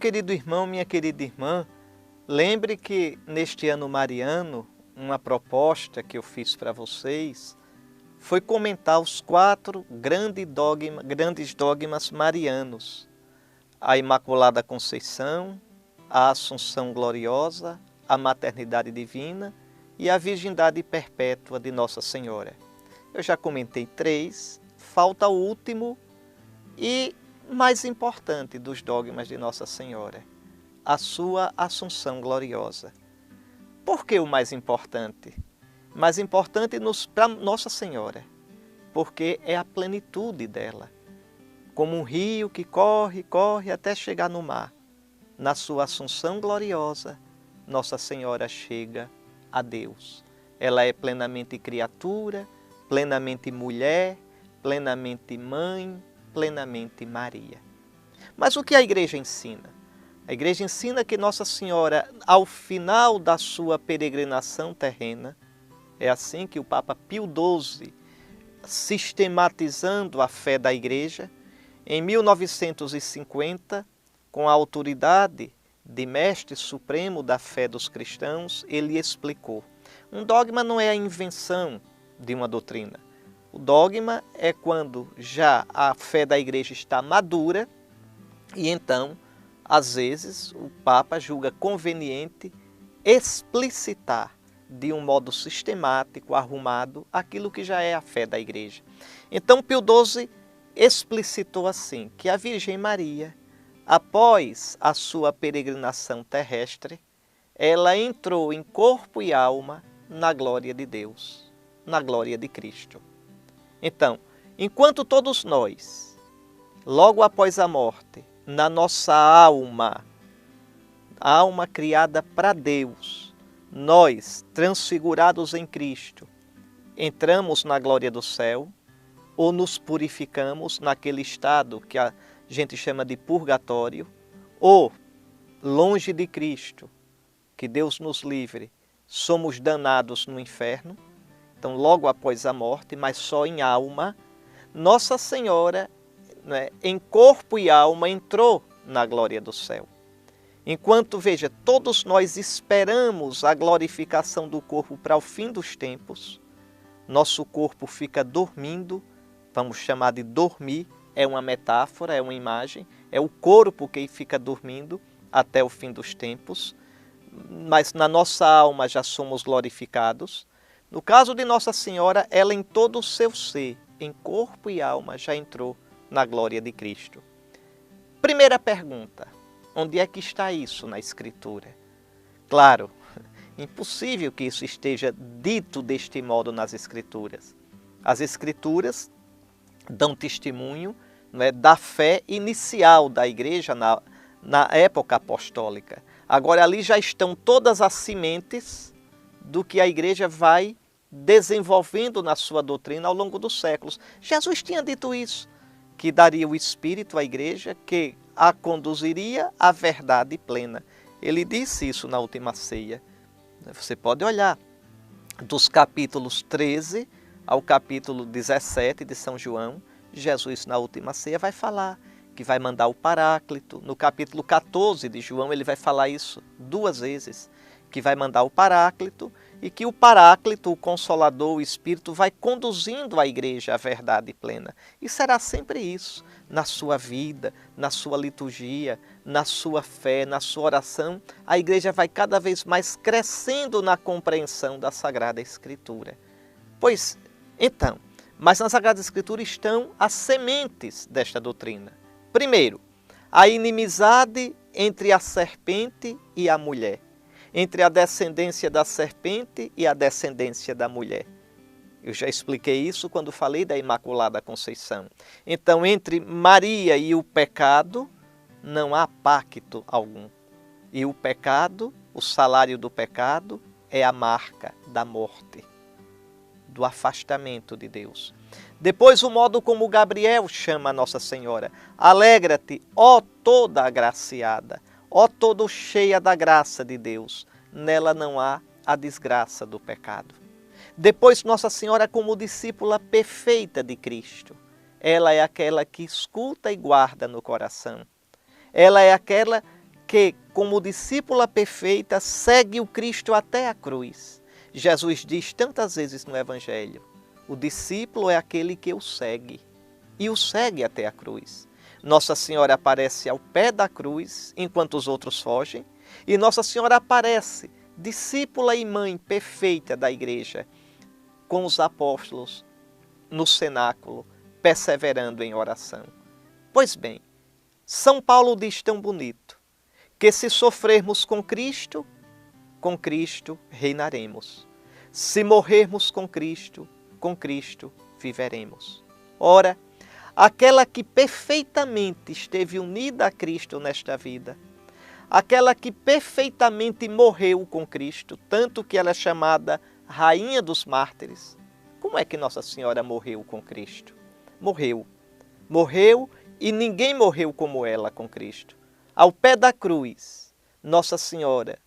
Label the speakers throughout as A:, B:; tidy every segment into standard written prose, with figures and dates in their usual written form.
A: querido irmão, minha querida irmã, lembre que neste ano mariano, uma proposta que eu fiz para vocês foi comentar os 4 grandes dogmas marianos: a Imaculada Conceição, a Assunção Gloriosa, a Maternidade Divina e a Virgindade Perpétua de Nossa Senhora. Eu já comentei 3, falta o último e mais importante dos dogmas de Nossa Senhora, a sua Assunção Gloriosa. Por que o mais importante? Mais importante para Nossa Senhora, porque é a plenitude dela, como um rio que corre, corre até chegar no mar. Na sua Assunção Gloriosa, Nossa Senhora chega a Deus. Ela é plenamente criatura, plenamente mulher, plenamente mãe, plenamente Maria. Mas o que a Igreja ensina? A Igreja ensina que Nossa Senhora, ao final da sua peregrinação terrena, é assim que o Papa Pio XII, sistematizando a fé da Igreja, em 1950, com a autoridade de Mestre Supremo da fé dos cristãos, ele explicou: um dogma não é a invenção de uma doutrina. O dogma é quando já a fé da Igreja está madura e então, às vezes, o Papa julga conveniente explicitar de um modo sistemático, arrumado, aquilo que já é a fé da Igreja. Então, Pio XII explicitou assim, que a Virgem Maria, após a sua peregrinação terrestre, ela entrou em corpo e alma na glória de Deus, na glória de Cristo. Então, enquanto todos nós, logo após a morte, na nossa alma, a alma criada para Deus, nós, transfigurados em Cristo, entramos na glória do céu ou nos purificamos naquele estado que a gente chama de purgatório, ou, longe de Cristo, que Deus nos livre, somos danados no inferno. Então, logo após a morte, mas só em alma, Nossa Senhora, né, em corpo e alma, entrou na glória do céu. Enquanto, veja, todos nós esperamos a glorificação do corpo para o fim dos tempos, nosso corpo fica dormindo, vamos chamar de dormir, é uma metáfora, é uma imagem, é o corpo que fica dormindo até o fim dos tempos, mas na nossa alma já somos glorificados. No caso de Nossa Senhora, ela em todo o seu ser, em corpo e alma, já entrou na glória de Cristo. Primeira pergunta: onde é que está isso na Escritura? Claro, impossível que isso esteja dito deste modo nas Escrituras. As Escrituras dão testemunho, não é, da fé inicial da Igreja na época apostólica. Agora ali já estão todas as sementes do que a Igreja vai desenvolvendo na sua doutrina ao longo dos séculos. Jesus tinha dito isso, que daria o Espírito à Igreja, que a conduziria à verdade plena. Ele disse isso na última ceia. Você pode olhar dos capítulos 13 ao capítulo 17 de São João, Jesus na última ceia vai falar que vai mandar o Paráclito. No capítulo 14 de João ele vai falar isso 2 vezes, que vai mandar o Paráclito e que o Paráclito, o Consolador, o Espírito, vai conduzindo a Igreja à verdade plena. E será sempre isso, na sua vida, na sua liturgia, na sua fé, na sua oração. A Igreja vai cada vez mais crescendo na compreensão da Sagrada Escritura. Pois, então, mas na Sagrada Escritura estão as sementes desta doutrina. Primeiro, a inimizade entre a serpente e a mulher, entre a descendência da serpente e a descendência da mulher. Eu já expliquei isso quando falei da Imaculada Conceição. Então, entre Maria e o pecado, não há pacto algum. E o pecado, o salário do pecado, é a marca da morte, do afastamento de Deus. Depois, o modo como Gabriel chama a Nossa Senhora: alegra-te, ó toda agraciada, ó toda cheia da graça de Deus, nela não há a desgraça do pecado. Depois, Nossa Senhora como discípula perfeita de Cristo, ela é aquela que escuta e guarda no coração. Ela é aquela porque, como discípula perfeita, segue o Cristo até a cruz. Jesus diz tantas vezes no Evangelho, o discípulo é aquele que o segue, e o segue até a cruz. Nossa Senhora aparece ao pé da cruz, enquanto os outros fogem, e Nossa Senhora aparece, discípula e mãe perfeita da Igreja, com os apóstolos no cenáculo, perseverando em oração. Pois bem, São Paulo diz tão bonito, que se sofrermos com Cristo reinaremos. Se morrermos com Cristo viveremos. Ora, aquela que perfeitamente esteve unida a Cristo nesta vida, aquela que perfeitamente morreu com Cristo, tanto que ela é chamada Rainha dos Mártires. Como é que Nossa Senhora morreu com Cristo? Morreu. Morreu e ninguém morreu como ela com Cristo. Ao pé da cruz, Nossa Senhora,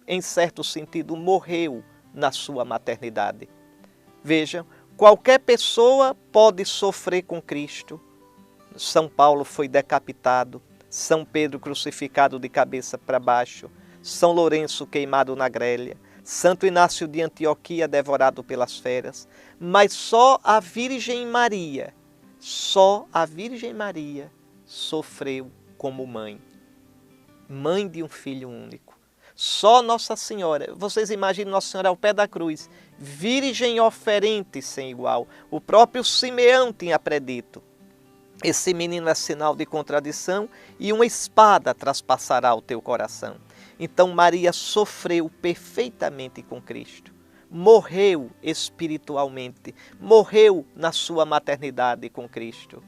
A: em certo sentido, morreu na sua maternidade. Vejam, qualquer pessoa pode sofrer com Cristo. São Paulo foi decapitado, São Pedro crucificado de cabeça para baixo, São Lourenço queimado na grelha, Santo Inácio de Antioquia devorado pelas feras, mas só a Virgem Maria sofreu como mãe de um filho único. Só Nossa Senhora, vocês imaginam Nossa Senhora ao pé da cruz, virgem oferente sem igual. O próprio Simeão tinha predito: esse menino é sinal de contradição e uma espada traspassará o teu coração. Então Maria sofreu perfeitamente com Cristo. Morreu espiritualmente, morreu na sua maternidade com Cristo.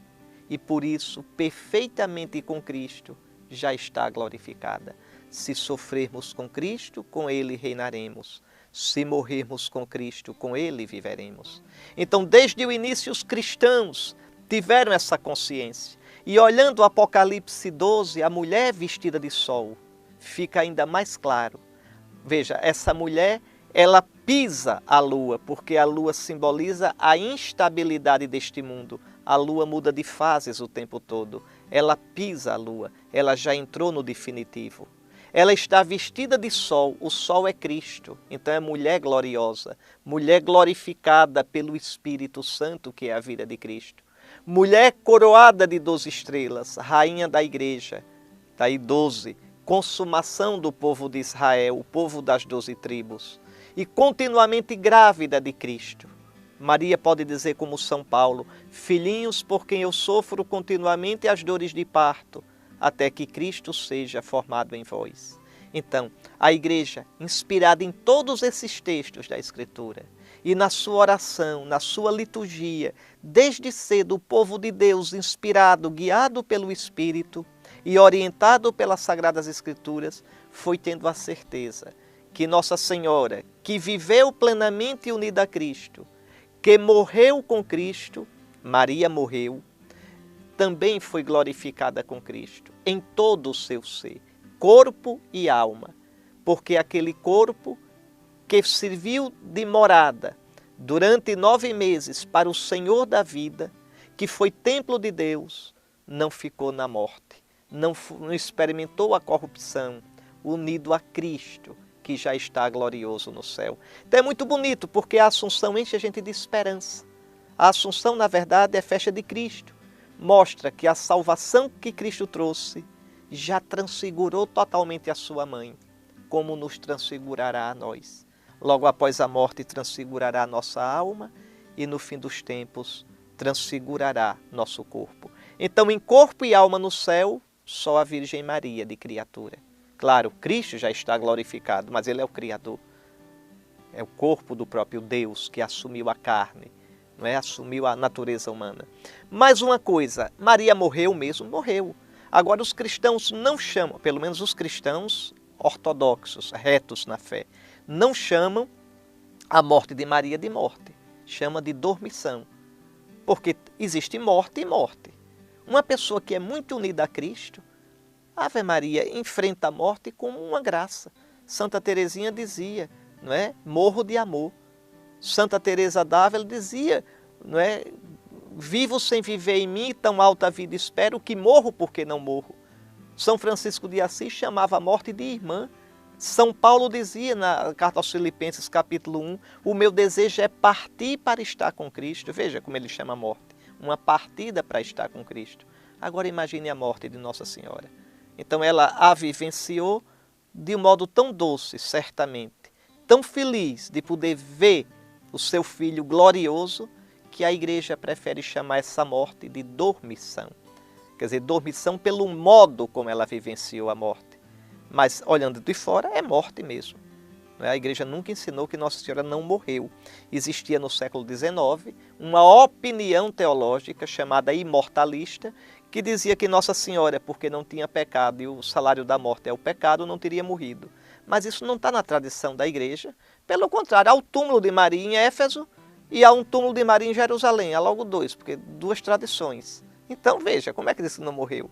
A: E por isso, perfeitamente com Cristo, já está glorificada. Se sofrermos com Cristo, com Ele reinaremos. Se morrermos com Cristo, com Ele viveremos. Então, desde o início, os cristãos tiveram essa consciência. E olhando o Apocalipse 12, a mulher vestida de sol, fica ainda mais claro. Veja, essa mulher, ela pisa a lua, porque a lua simboliza a instabilidade deste mundo. A lua muda de fases o tempo todo. Ela pisa a lua, ela já entrou no definitivo. Ela está vestida de sol, o sol é Cristo, então é mulher gloriosa, mulher glorificada pelo Espírito Santo, que é a vida de Cristo. Mulher coroada de 12 estrelas, rainha da igreja, daí 12, consumação do povo de Israel, o povo das 12 tribos, e continuamente grávida de Cristo. Maria pode dizer como São Paulo: filhinhos por quem eu sofro continuamente as dores de parto, até que Cristo seja formado em vós. Então, a igreja, inspirada em todos esses textos da Escritura, e na sua oração, na sua liturgia, desde cedo o povo de Deus, inspirado, guiado pelo Espírito e orientado pelas Sagradas Escrituras, foi tendo a certeza que Nossa Senhora, que viveu plenamente unida a Cristo, que morreu com Cristo, Maria morreu, também foi glorificada com Cristo, em todo o seu ser, corpo e alma, porque aquele corpo que serviu de morada durante 9 meses para o Senhor da vida, que foi templo de Deus, não ficou na morte, não experimentou a corrupção, unido a Cristo, que já está glorioso no céu. Então é muito bonito, porque a Assunção enche a gente de esperança. A Assunção, na verdade, é festa de Cristo. Mostra que a salvação que Cristo trouxe já transfigurou totalmente a sua mãe, como nos transfigurará a nós. Logo após a morte, transfigurará a nossa alma e no fim dos tempos, transfigurará nosso corpo. Então, em corpo e alma no céu, só a Virgem Maria de criatura. Claro, Cristo já está glorificado, mas Ele é o Criador. É o corpo do próprio Deus que assumiu a carne, não é? Assumiu a natureza humana. Mais uma coisa, Maria morreu mesmo? Morreu. Agora os cristãos não chamam, pelo menos os cristãos ortodoxos, retos na fé, não chamam a morte de Maria de morte, chama de dormição. Porque existe morte e morte. Uma pessoa que é muito unida a Cristo, Ave Maria, enfrenta a morte como uma graça. Santa Teresinha dizia, não é? Morro de amor. Santa Teresa d'Ávila dizia, não é? Vivo sem viver em mim, tão alta vida espero, que morro porque não morro. São Francisco de Assis chamava a morte de irmã. São Paulo dizia na carta aos Filipenses, capítulo 1, o meu desejo é partir para estar com Cristo. Veja como ele chama a morte, uma partida para estar com Cristo. Agora imagine a morte de Nossa Senhora. Então ela a vivenciou de um modo tão doce, certamente, tão feliz de poder ver o seu filho glorioso, que a igreja prefere chamar essa morte de dormição. Quer dizer, dormição pelo modo como ela vivenciou a morte. Mas, olhando de fora, é morte mesmo. A igreja nunca ensinou que Nossa Senhora não morreu. Existia no século XIX uma opinião teológica chamada imortalista, que dizia que Nossa Senhora, porque não tinha pecado e o salário da morte é o pecado, não teria morrido. Mas isso não está na tradição da igreja. Pelo contrário, há o túmulo de Maria em Éfeso e há um túmulo de Maria em Jerusalém. Há logo dois, porque duas tradições. Então veja, como é que diz que não morreu?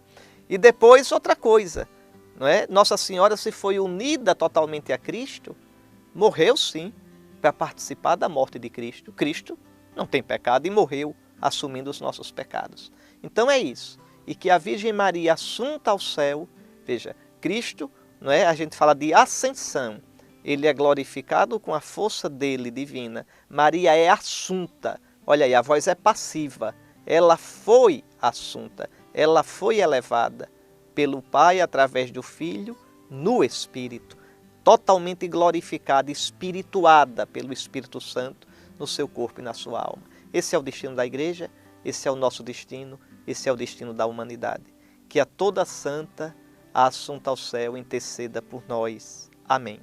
A: E depois outra coisa. Não é? Nossa Senhora, se foi unida totalmente a Cristo, morreu sim, para participar da morte de Cristo. Cristo não tem pecado e morreu assumindo os nossos pecados. Então é isso. E que a Virgem Maria assunta ao céu, veja, Cristo, não é? A gente fala de ascensão, ele é glorificado com a força dele divina. Maria é assunta, olha aí, a voz é passiva, ela foi assunta, ela foi elevada pelo Pai através do Filho no Espírito, totalmente glorificada, espirituada pelo Espírito Santo no seu corpo e na sua alma. Esse é o destino da igreja, esse é o nosso destino, esse é o destino da humanidade. Que a toda santa, a assunta ao céu, interceda por nós. Amém.